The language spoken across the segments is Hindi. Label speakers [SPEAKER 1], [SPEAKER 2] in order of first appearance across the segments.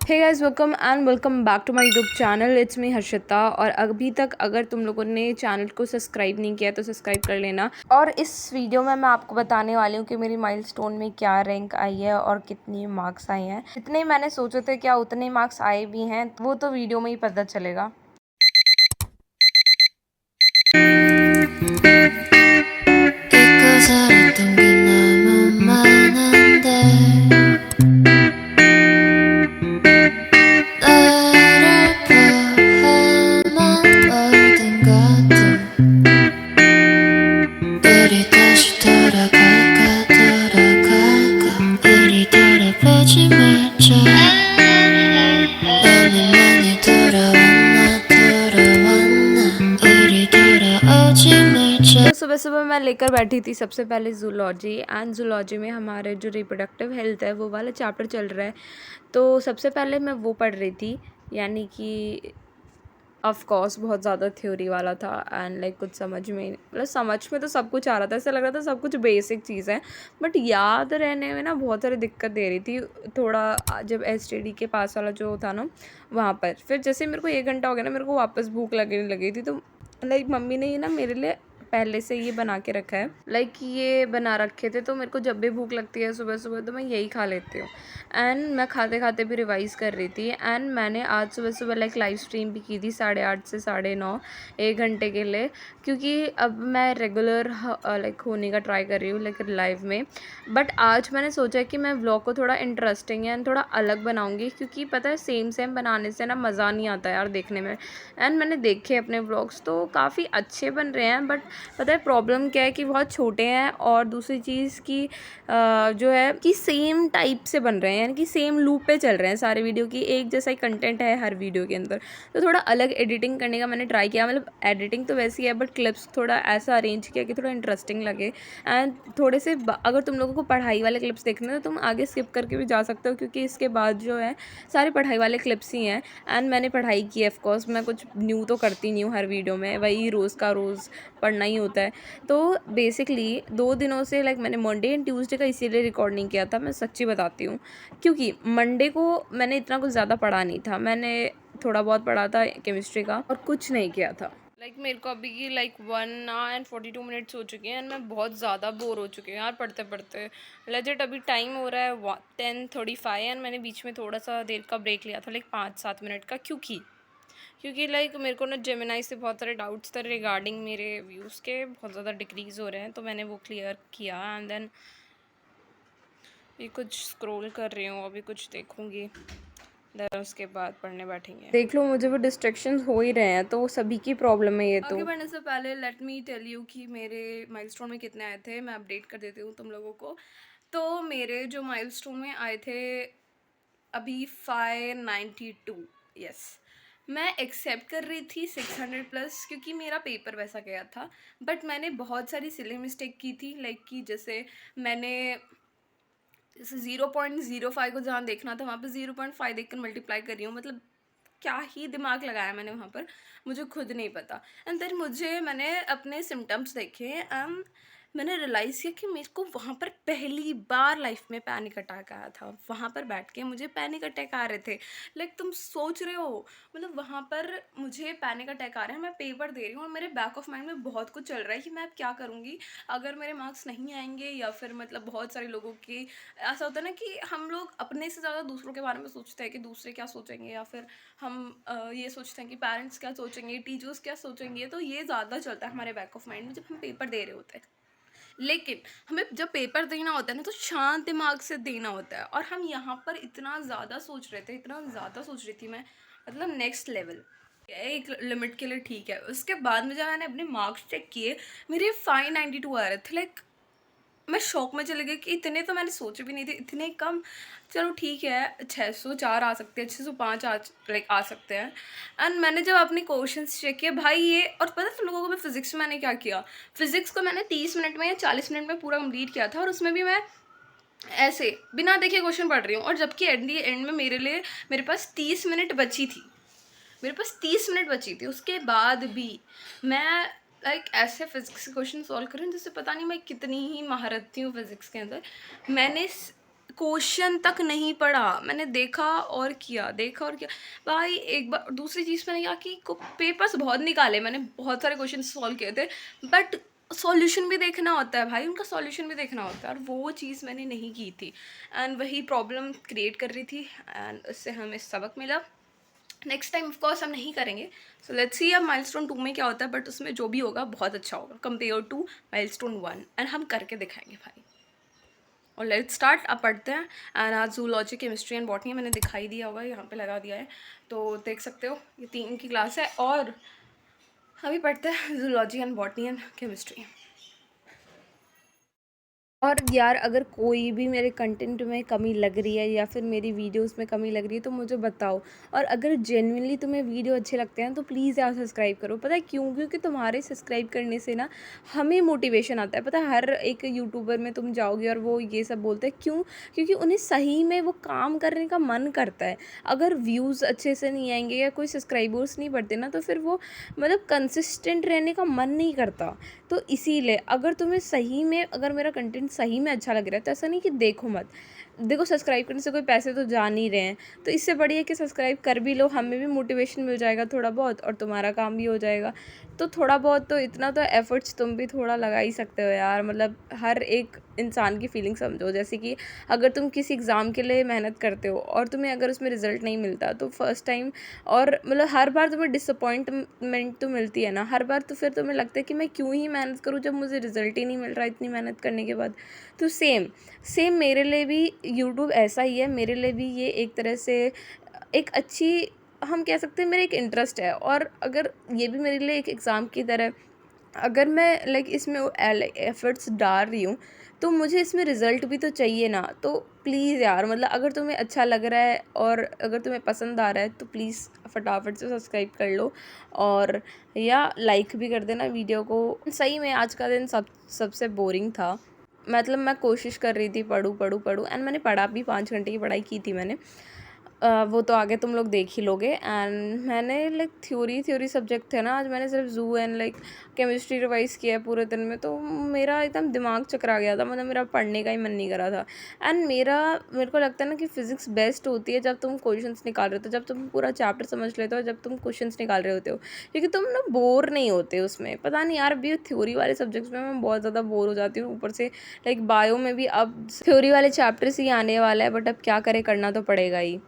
[SPEAKER 1] Hey guys, welcome back to my YouTube channel. It's me Harshita. और अभी तक अगर तुम लोगों ने चैनल को सब्सक्राइब नहीं किया तो सब्सक्राइब कर लेना। और इस वीडियो में मैं आपको बताने वाली हूँ कि मेरी माइलस्टोन में क्या रैंक आई है और कितनी मार्क्स आए हैं। जितने मैंने सोचे थे क्या उतने मार्क्स आए भी हैं, वो तो वीडियो में ही पता चलेगा।
[SPEAKER 2] 잊고 살았던 게 너무 많은데 나를 포함한 모든 것들 우리 다시 돌아갈까 우리 돌아보지 말자 너는 많이 돌아왔나 우리 돌아오지 말자।
[SPEAKER 1] तो सुबह सुबह मैं लेकर बैठी थी सबसे पहले जूलॉजी। एंड जूलॉजी में हमारे जो रिप्रोडक्टिव हेल्थ है वो वाला चैप्टर चल रहा है। तो सबसे पहले मैं वो पढ़ रही थी, यानी कि ऑफ कोर्स बहुत ज़्यादा थ्योरी वाला था। एंड लाइक कुछ समझ में मतलब समझ में तो सब कुछ आ रहा था, ऐसा लग रहा था सब कुछ बेसिक चीज़ है, बट याद रहने में ना बहुत सारी दिक्कत दे रही थी। थोड़ा जब एसटीडी के पास वाला जो था ना वहाँ पर, फिर जैसे मेरे को 1 घंटा हो गया ना, मेरे को वापस भूख लगने लगी थी। तो लाइक मम्मी ने ये ना मेरे लिए पहले से ये बना के रखा है, लाइक ये बना रखे थे। तो मेरे को जब भी भूख लगती है सुबह सुबह तो मैं यही खा लेती हूँ। एंड मैं खाते खाते भी रिवाइज़ कर रही थी। एंड मैंने आज सुबह सुबह लाइक लाइव स्ट्रीम भी की थी 8:30 से 9:30, 1 घंटे के लिए। क्योंकि अब मैं रेगुलर लाइक होने का ट्राई कर रही हूँ लाइक लाइव में। बट आज मैंने सोचा कि मैं व्लॉग को थोड़ा इंटरेस्टिंग एंड थोड़ा अलग बनाऊँगी, क्योंकि पता है सेम सेम बनाने से ना मज़ा नहीं आता यार देखने में। एंड मैंने देखे अपने व्लॉग्स तो काफ़ी अच्छे बन रहे हैं, बट पता है प्रॉब्लम क्या है कि बहुत छोटे हैं। और दूसरी चीज़ की जो है कि सेम टाइप से बन रहे हैं, यानी कि सेम लूप पे चल रहे हैं सारे वीडियो की, एक जैसा ही कंटेंट है हर वीडियो के अंदर। तो थोड़ा अलग एडिटिंग करने का मैंने ट्राई किया। मतलब एडिटिंग तो वैसी है, बट क्लिप्स थोड़ा ऐसा अरेंज किया कि थोड़ा इंटरेस्टिंग लगे। एंड थोड़े से अगर तुम लोगों को पढ़ाई वाले क्लिप्स देखने हैं तो तुम आगे स्किप करके भी जा सकते हो, क्योंकि इसके बाद जो है सारे पढ़ाई वाले क्लिप्स ही हैं। एंड मैंने पढ़ाई की है, ऑफकोर्स मैं कुछ न्यू तो करती नहीं हूँ हर वीडियो में, वही रोज़ का रोज़ पढ़ना ही होता है। तो बेसिकली 2 दिनों से लाइक मैंने मंडे एंड ट्यूसडे का इसीलिए रिकॉर्ड नहीं किया था, मैं सच्ची बताती हूँ। क्योंकि मंडे को मैंने इतना कुछ ज़्यादा पढ़ा नहीं था, मैंने थोड़ा बहुत पढ़ा था केमिस्ट्री का और कुछ नहीं किया था। लाइक मेरे को अभी की लाइक 1 hour and 42 minutes हो चुके हैं एंड मैं बहुत ज़्यादा बोर हो चुकी हूँ यार पढ़ते पढ़ते। लेजिट अभी टाइम हो रहा है 10:35 एंड मैंने बीच में थोड़ा सा देर का ब्रेक लिया था, लाइक 5-7 मिनट का। क्योंकि लाइक मेरे को ना जेमिनाई से बहुत सारे डाउट्स थे रिगार्डिंग मेरे व्यूज़ के, बहुत ज़्यादा डिक्रीज़ हो रहे हैं, तो मैंने वो क्लियर किया। एंड देन ये कुछ स्क्रॉल कर रही हूँ, अभी कुछ देखूँगी, देन उसके बाद पढ़ने बैठेंगे। देख लो, मुझे वो डिस्ट्रैक्शंस हो ही रहे हैं, तो वो सभी की प्रॉब्लम है ये। तो आगे बढ़ने से पहले लेट मी टेल यू कि मेरे माइलस्टोन में कितने आए थे, मैं अपडेट कर देती हूँ तुम लोगों को। तो मेरे जो माइलस्टोन में आए थे अभी 592, यस। मैं एक्सेप्ट कर रही थी 600+, क्योंकि मेरा पेपर वैसा गया था। बट मैंने बहुत सारी सिली मिस्टेक की थी, लाइक कि जैसे मैंने 0.05 को जहाँ देखना था वहाँ पे 0.5 देखकर मल्टीप्लाई कर रही हूँ। मतलब क्या ही दिमाग लगाया मैंने वहाँ पर, मुझे खुद नहीं पता। एंड देन मैंने अपने सिम्टम्स देखे एंड मैंने रियलाइज़ किया कि मेरे को वहाँ पर पहली बार लाइफ में पैनिक अटैक आया था। वहाँ पर बैठ के मुझे पैनिक अटैक आ रहे थे। लाइक तुम सोच रहे हो, मतलब वहाँ पर मुझे पैनिक अटैक आ रहे हैं, मैं पेपर दे रही हूँ और मेरे बैक ऑफ माइंड में बहुत कुछ चल रहा है कि मैं अब क्या करूँगी अगर मेरे मार्क्स नहीं आएंगे, या फिर मतलब बहुत सारे लोगों की ऐसा होता है ना कि हम लोग अपने से ज़्यादा दूसरों के बारे में सोचते हैं कि दूसरे क्या सोचेंगे, या फिर हम ये सोचते हैं कि पेरेंट्स क्या सोचेंगे, टीचर्स क्या सोचेंगे। तो ये ज़्यादा चलता है हमारे बैक ऑफ माइंड में जब हम पेपर दे रहे होते हैं। लेकिन हमें जब पेपर देना होता है ना तो शांत दिमाग से देना होता है, और हम यहाँ पर इतना ज़्यादा सोच रहे थे, इतना ज़्यादा सोच रही थी मैं, मतलब नेक्स्ट लेवल। एक लिमिट के लिए ठीक है, उसके बाद में जब मैंने अपने मार्क्स चेक किए मेरे 592 आ रहे थे। लाइक मैं शॉक में चले गई कि इतने तो मैंने सोचे भी नहीं थे, इतने कम। चलो ठीक है, 604 आ सकते हैं, 605 आ सकते हैं। एंड मैंने जब अपने क्वेश्चंस चेक किए भाई ये, और पता है तुम लोगों को मैं फिज़िक्स में मैंने क्या किया, फिज़िक्स को मैंने 30 मिनट में या 40 मिनट में पूरा कंप्लीट किया था, और उसमें भी मैं ऐसे बिना देखे क्वेश्चन पढ़ रही हूँ। और जबकि एट दी एंड में मेरे पास 30 मिनट बची थी, मेरे पास 30 मिनट बची थी, उसके बाद भी मैं लाइक ऐसे फिज़िक्स के क्वेश्चन सॉल्व कर रही हूँ जैसे पता नहीं मैं कितनी ही महारत थी हूँ फिज़िक्स के अंदर। मैंने क्वेश्चन तक नहीं पढ़ा, मैंने देखा और किया, देखा और किया। भाई एक बार दूसरी चीज़ मैंने क्या कि पेपर्स बहुत निकाले, मैंने बहुत सारे क्वेश्चन सॉल्व किए थे, बट सॉल्यूशन भी देखना होता है भाई, उनका सॉल्यूशन भी देखना होता है, और वो चीज़ मैंने नहीं की थी, एंड वही प्रॉब्लम क्रिएट कर रही थी, एंड उससे हमें सबक मिला। नेक्स्ट टाइम ऑफकोर्स हम नहीं करेंगे। सो लेट्स सी अब माइलस्टोन 2 में क्या होता है, बट उसमें जो भी होगा बहुत अच्छा होगा कंपेयर टू माइलस्टोन 1, एंड हम करके दिखाएंगे भाई। और लेट्स स्टार्ट, अब पढ़ते हैं। एंड आज जूलॉजी, केमिस्ट्री एंड बॉटनी मैंने दिखाई दिया होगा, यहाँ पे लगा दिया है, तो देख सकते हो, ये 3 की क्लास है, और अभी पढ़ते हैं zoology and botany and chemistry. और यार अगर कोई भी मेरे कंटेंट में कमी लग रही है या फिर मेरी वीडियोस में कमी लग रही है तो मुझे बताओ, और अगर जेन्युइनली तुम्हें वीडियो अच्छे लगते हैं तो प्लीज़ यार सब्सक्राइब करो। पता है क्यों? क्योंकि तुम्हारे सब्सक्राइब करने से ना हमें मोटिवेशन आता है। पता है हर एक यूट्यूबर में तुम जाओगे और वो ये सब बोलते हैं, क्यों? क्योंकि उन्हें सही में वो काम करने का मन करता है। अगर व्यूज़ अच्छे से नहीं आएंगे या कोई सब्सक्राइबर्स नहीं बढ़ते ना, तो फिर वो मतलब कंसिस्टेंट रहने का मन नहीं करता। तो इसीलिए अगर तुम्हें सही में, अगर मेरा कंटेंट सही में अच्छा लग रहा है तो ऐसा नहीं कि देखो मत, देखो सब्सक्राइब करने से कोई पैसे तो जा नहीं रहे हैं, तो इससे बढ़िया कि सब्सक्राइब कर भी लो, हमें भी मोटिवेशन मिल जाएगा थोड़ा बहुत, और तुम्हारा काम भी हो जाएगा। तो थोड़ा बहुत तो, इतना तो एफर्ट्स तुम भी थोड़ा लगा ही सकते हो यार। मतलब हर एक इंसान की फीलिंग समझो। जैसे कि अगर तुम किसी एग्ज़ाम के लिए मेहनत करते हो और तुम्हें अगर उसमें रिज़ल्ट नहीं मिलता तो फर्स्ट टाइम, और मतलब हर बार तुम्हें डिसअपॉइंटमेंट तो मिलती है ना हर बार, तो फिर तुम्हें लगता है कि मैं क्यों ही मेहनत करूँ जब मुझे रिज़ल्ट ही नहीं मिल रहा इतनी मेहनत करने के बाद। तो सेम सेम मेरे लिए भी यूट्यूब ऐसा ही है। मेरे लिए भी ये एक तरह से एक अच्छी, हम कह सकते हैं मेरा एक इंटरेस्ट है, और अगर ये भी मेरे लिए एक एग्ज़ाम की तरह, अगर मैं लाइक इसमें एफ़र्ट्स डाल रही हूँ तो मुझे इसमें रिज़ल्ट भी तो चाहिए ना। तो प्लीज़ यार, मतलब अगर तुम्हें अच्छा लग रहा है और अगर तुम्हें पसंद आ रहा है तो प्लीज़ फटाफट से सब्सक्राइब कर लो, और या लाइक भी कर देना वीडियो को। सही में आज का दिन सबसे बोरिंग था। मतलब मैं कोशिश कर रही थी पढूँ पढूँ पढूँ, एंड मैंने पढ़ा भी, 5 घंटे की पढ़ाई की थी मैंने। वो तो आगे तुम लोग देख ही लोगे। एंड मैंने लाइक थ्योरी सब्जेक्ट थे ना आज, मैंने सिर्फ जू एंड लाइक केमिस्ट्री रिवाइज़ किया है पूरे दिन में, तो मेरा एकदम दिमाग चकरा गया था। मतलब मेरा पढ़ने का ही मन नहीं करा था। एंड मेरे को लगता है ना कि फ़िज़िक्स बेस्ट होती है जब तुम क्वेश्चंस निकाल रहे होते हो, जब तुम पूरा चैप्टर समझ लेते हो, जब तुम क्वेश्चंस निकाल रहे होते हो, क्योंकि तुम ना बोर नहीं होते उसमें। पता नहीं यार, अभी थ्योरी वाले सब्जेक्ट्स में मैं बहुत ज़्यादा बोर हो जाती हूँ। ऊपर से लाइक बायो में भी अब थ्योरी वाले चैप्टर्स ही आने वाला है, बट अब क्या करें, करना तो पड़ेगा ही।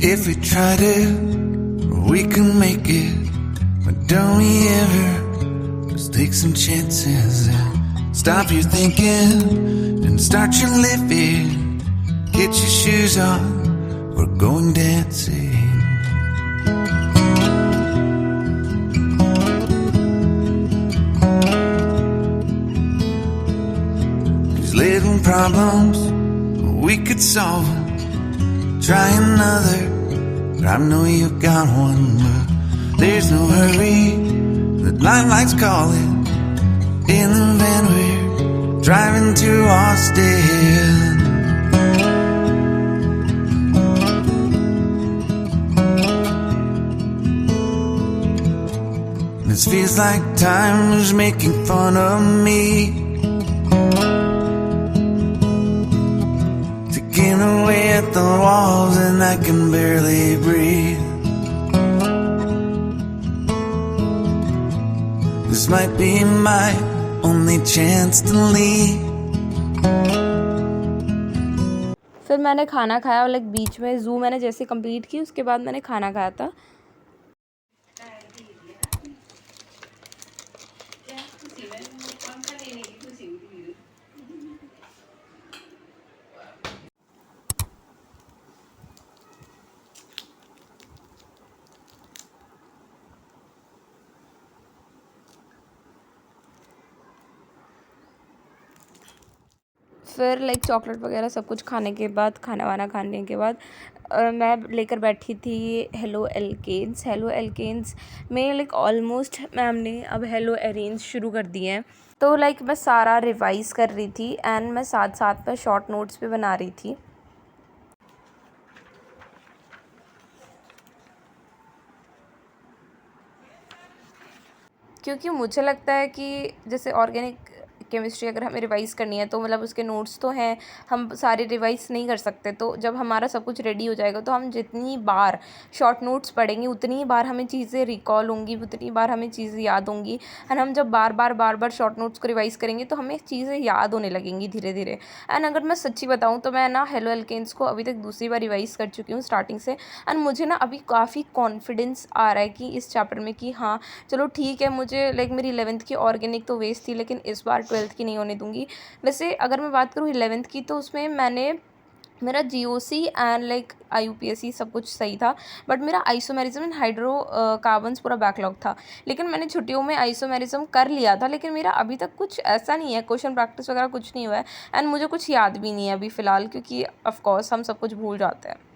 [SPEAKER 3] If we try to, we can make it. But don't we ever just take some chances and stop your thinking and start your living. Get your shoes on, we're going dancing. 'Cause little problems, we could solve them. Try another, but I know you've got one. But there's no hurry, the lifelight's calling. In the van we're driving to Austin. This feels like time is making fun of me. Away at the walls and I can barely breathe. This might be my only chance to leave.
[SPEAKER 1] फिर मैंने खाना खाया, लाइक बीच में जू मैंने जैसे कंप्लीट की उसके बाद मैंने खाना खाया था। फिर लाइक चॉकलेट वगैरह सब कुछ खाने के बाद, खाना वाना खाने के बाद मैं लेकर बैठी थी हेलो एल्केन्स। हेलो एल्केन्स में लाइक ऑलमोस्ट मैम ने अब हेलो एरेंज शुरू कर दिए हैं। तो लाइक मैं सारा रिवाइज़ कर रही थी एंड मैं साथ साथ में शॉर्ट नोट्स भी बना रही थी। क्योंकि मुझे लगता है कि जैसे ऑर्गेनिक केमिस्ट्री अगर हमें रिवाइज़ करनी है तो मतलब उसके नोट्स तो हैं, हम सारे रिवाइज़ नहीं कर सकते। तो जब हमारा सब कुछ रेडी हो जाएगा तो हम जितनी बार शॉर्ट नोट्स पढ़ेंगे उतनी ही बार हमें चीज़ें रिकॉल होंगी, उतनी बार हमें चीज़ें याद होंगी। एंड हम जब बार बार शॉर्ट नोट्स को रिवाइज़ करेंगे तो हमें चीज़ें याद होने लगेंगी धीरे धीरे। एंड अगर मैं सच्ची बताऊँ तो मैं ना हेलो एल्केन्स को अभी तक दूसरी बार रिवाइज़ कर चुकी हूँ स्टार्टिंग से। एंड मुझे ना अभी काफ़ी कॉन्फिडेंस आ रहा है कि इस चैप्टर में कि हाँ चलो ठीक है, मुझे लाइक मेरी 11th की ऑर्गेनिक तो वेस्ट थी लेकिन इस बार 12th की नहीं होने दूंगी। वैसे अगर मैं बात करूँ 11th की तो उसमें मेरा जीओसी एंड लाइक आईयूपीएसी सब कुछ सही था, बट मेरा आइसोमेरिज्म एंड हाइड्रो कार्बन्स पूरा बैकलॉग था। लेकिन मैंने छुट्टियों में आइसोमेरिज्म कर लिया था, लेकिन मेरा अभी तक कुछ ऐसा नहीं है, क्वेश्चन प्रैक्टिस वगैरह कुछ नहीं हुआ है एंड मुझे कुछ याद भी नहीं है अभी फ़िलहाल, क्योंकि ऑफकोर्स हम सब कुछ भूल जाते हैं।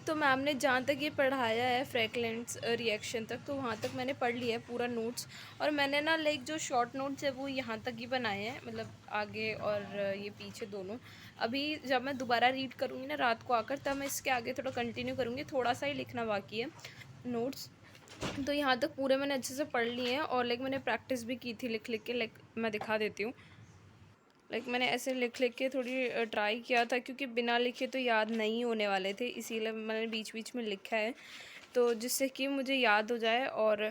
[SPEAKER 1] तो मैम ने जहाँ तक ये पढ़ाया है फ्रैगलेंट्स रिएक्शन तक, तो वहाँ तक मैंने पढ़ लिया है पूरा नोट्स। और मैंने ना जो शॉर्ट नोट्स है वो यहाँ तक ही बनाए हैं, मतलब आगे और ये पीछे दोनों। अभी जब मैं दोबारा रीड करूँगी ना रात को आकर, तब मैं इसके आगे थोड़ा कंटिन्यू करूँगी, थोड़ा सा ही लिखना बाकी है नोट्स। तो यहाँ तक पूरे मैंने अच्छे से पढ़ लिए हैं और मैंने प्रैक्टिस भी की थी लिख के, मैं दिखा देती हूँ। मैंने ऐसे लिख के थोड़ी ट्राई किया था, क्योंकि बिना लिखे तो याद नहीं होने वाले थे, इसीलिए मैंने बीच बीच में लिखा है, तो जिससे कि मुझे याद हो जाए और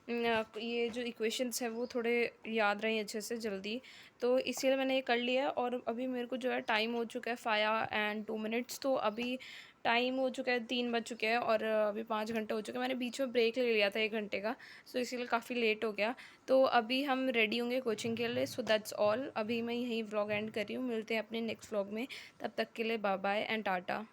[SPEAKER 1] ये जो इक्वेशंस है वो थोड़े याद रहें अच्छे से जल्दी। तो इसीलिए मैंने ये कर लिया है। और अभी मेरे को जो है टाइम हो चुका है 5:02, तो अभी टाइम हो चुका है 3 बज चुके हैं और अभी 5 घंटे हो चुके हैं। मैंने बीच में ब्रेक ले लिया था 1 घंटे का, सो इसीलिए काफ़ी लेट हो गया। तो अभी हम रेडी होंगे कोचिंग के लिए। सो दैट्स ऑल, अभी मैं यही व्लॉग एंड कर रही हूँ। मिलते हैं अपने नेक्स्ट व्लॉग में, तब तक के लिए बाय बाय एंड टाटा।